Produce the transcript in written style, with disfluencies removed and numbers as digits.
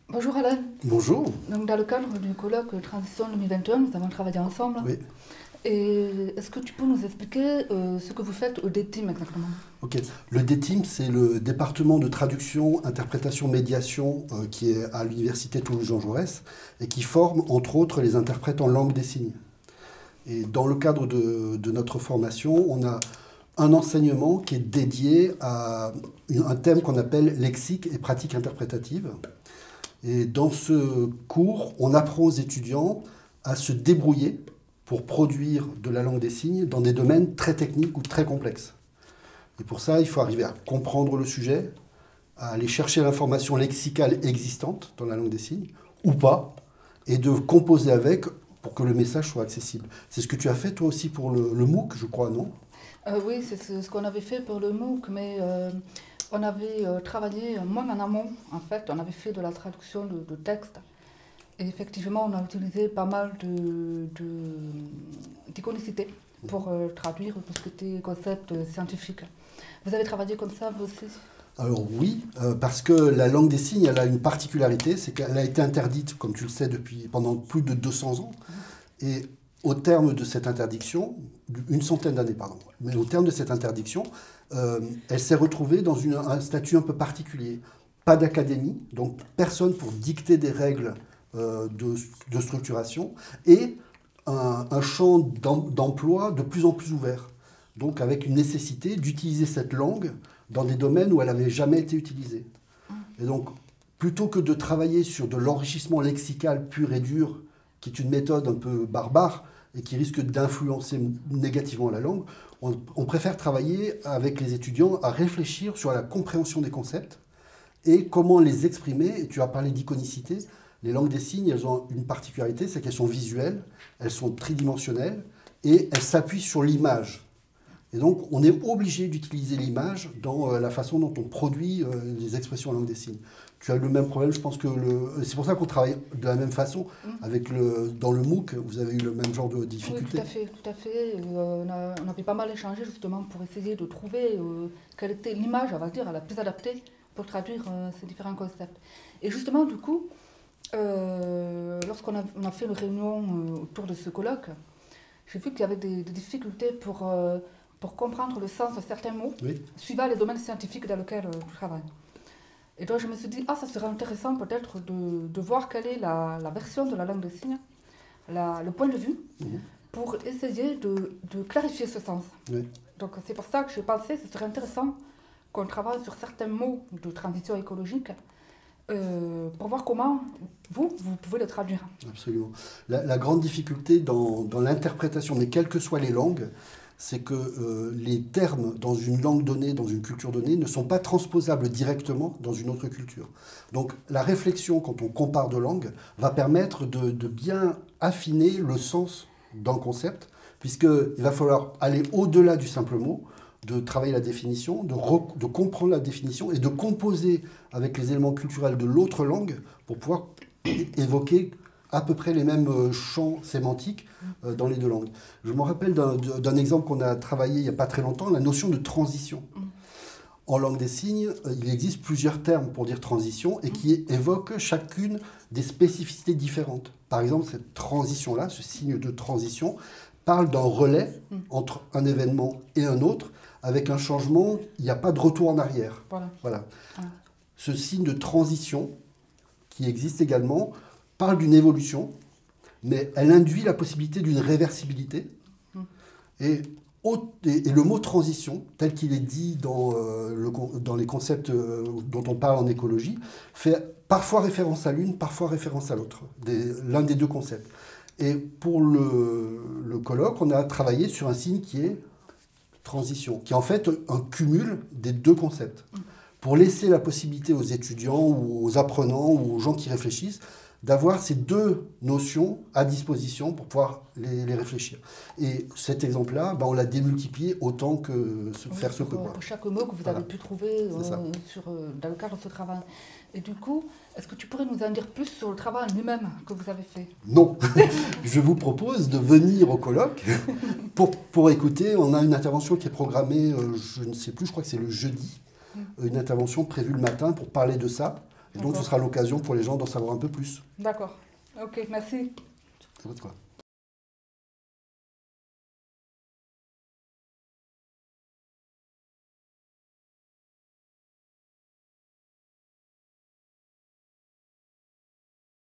Bonjour Alain. Bonjour. Donc, dans le cadre du colloque Transition 2021, nous avons travaillé ensemble. Oui. Et est-ce que tu peux nous expliquer ce que vous faites au DTIM exactement? Ok. Le DTIM, c'est le département de traduction, interprétation, médiation qui est à l'université Toulouse-Jean Jaurès et qui forme entre autres les interprètes en langue des signes. Et dans le cadre de notre formation, on a un enseignement qui est dédié à un thème qu'on appelle lexique et pratique interprétative. Et dans ce cours, on apprend aux étudiants à se débrouiller pour produire de la langue des signes dans des domaines très techniques ou très complexes. Et pour ça, il faut arriver à comprendre le sujet, à aller chercher l'information lexicale existante dans la langue des signes, ou pas, et de composer avec pour que le message soit accessible. C'est ce que tu as fait toi aussi pour le MOOC, je crois, non? Oui, c'est ce qu'on avait fait pour le MOOC, mais on avait travaillé moins en amont, en fait. On avait fait de la traduction de textes. Et effectivement, on a utilisé pas mal d'iconicité pour traduire tout ce qui était concept scientifique. Vous avez travaillé comme ça, vous aussi? Alors oui, parce que la langue des signes, elle a une particularité, c'est qu'elle a été interdite, comme tu le sais, pendant plus de 200 ans. Et au terme de cette interdiction, une centaine d'années, pardon, mais au terme de cette interdiction, elle s'est retrouvée dans un statut un peu particulier. Pas d'académie, donc personne pour dicter des règles de structuration, et un champ d'emploi de plus en plus ouvert. Donc avec une nécessité d'utiliser cette langue dans des domaines où elle n'avait jamais été utilisée. Et donc, plutôt que de travailler sur de l'enrichissement lexical pur et dur, qui est une méthode un peu barbare et qui risque d'influencer négativement la langue, on préfère travailler avec les étudiants à réfléchir sur la compréhension des concepts et comment les exprimer. Et tu as parlé d'iconicité. Les langues des signes, elles ont une particularité, c'est qu'elles sont visuelles, elles sont tridimensionnelles et elles s'appuient sur l'image. Et donc, on est obligé d'utiliser l'image dans la façon dont on produit les expressions en langue des signes. Tu as le même problème, je pense que c'est pour ça qu'on travaille de la même façon avec dans le MOOC, vous avez eu le même genre de difficultés. Oui, tout à fait, tout à fait. On avait pas mal échangé justement pour essayer de trouver quelle était l'image, on va dire, la plus adaptée pour traduire ces différents concepts. Et justement, du coup, lorsqu'on a fait une réunion autour de ce colloque, j'ai vu qu'il y avait des difficultés pour comprendre le sens de certains mots, Oui. suivant les domaines scientifiques dans lesquels je travaille. Et donc je me suis dit, ça serait intéressant peut-être de voir quelle est la version de la langue des signes, le point de vue, pour essayer de clarifier ce sens. Oui. Donc c'est pour ça que j'ai pensé que ce serait intéressant qu'on travaille sur certains mots de transition écologique, pour voir comment vous pouvez les traduire. Absolument. La grande difficulté dans l'interprétation, mais quelles que soient les langues, c'est que les termes dans une langue donnée, dans une culture donnée, ne sont pas transposables directement dans une autre culture. Donc la réflexion, quand on compare deux langues, va permettre de bien affiner le sens d'un concept, puisqu'il va falloir aller au-delà du simple mot, de travailler la définition, de comprendre la définition et de composer avec les éléments culturels de l'autre langue pour pouvoir évoquer à peu près les mêmes champs sémantiques dans les deux langues. Je me rappelle d'un exemple qu'on a travaillé il n'y a pas très longtemps, la notion de transition. En langue des signes, il existe plusieurs termes pour dire transition et qui évoquent chacune des spécificités différentes. Par exemple, cette transition-là, ce signe de transition, parle d'un relais entre un événement et un autre, avec un changement, il n'y a pas de retour en arrière. Voilà. Ce signe de transition, qui existe également, parle d'une évolution, mais elle induit la possibilité d'une réversibilité. Et le mot transition, tel qu'il est dit dans les concepts dont on parle en écologie, fait parfois référence à l'une, parfois référence à l'autre, l'un des deux concepts. Et pour le colloque, on a travaillé sur un signe qui est transition, qui est en fait un cumul des deux concepts, pour laisser la possibilité aux étudiants ou aux apprenants ou aux gens qui réfléchissent d'avoir ces deux notions à disposition pour pouvoir les réfléchir. Et cet exemple-là, on l'a démultiplié autant que faire se peut. Pour chaque mot que vous avez pu trouver dans le cadre de ce travail. Et du coup, est-ce que tu pourrais nous en dire plus sur le travail lui-même que vous avez fait? Non. Je vous propose de venir au colloque pour écouter. On a une intervention qui est programmée, je ne sais plus, je crois que c'est le jeudi, une intervention prévue le matin pour parler de ça. Et donc, ce sera l'occasion pour les gens d'en savoir un peu plus. D'accord. Ok, merci. Ça va de quoi.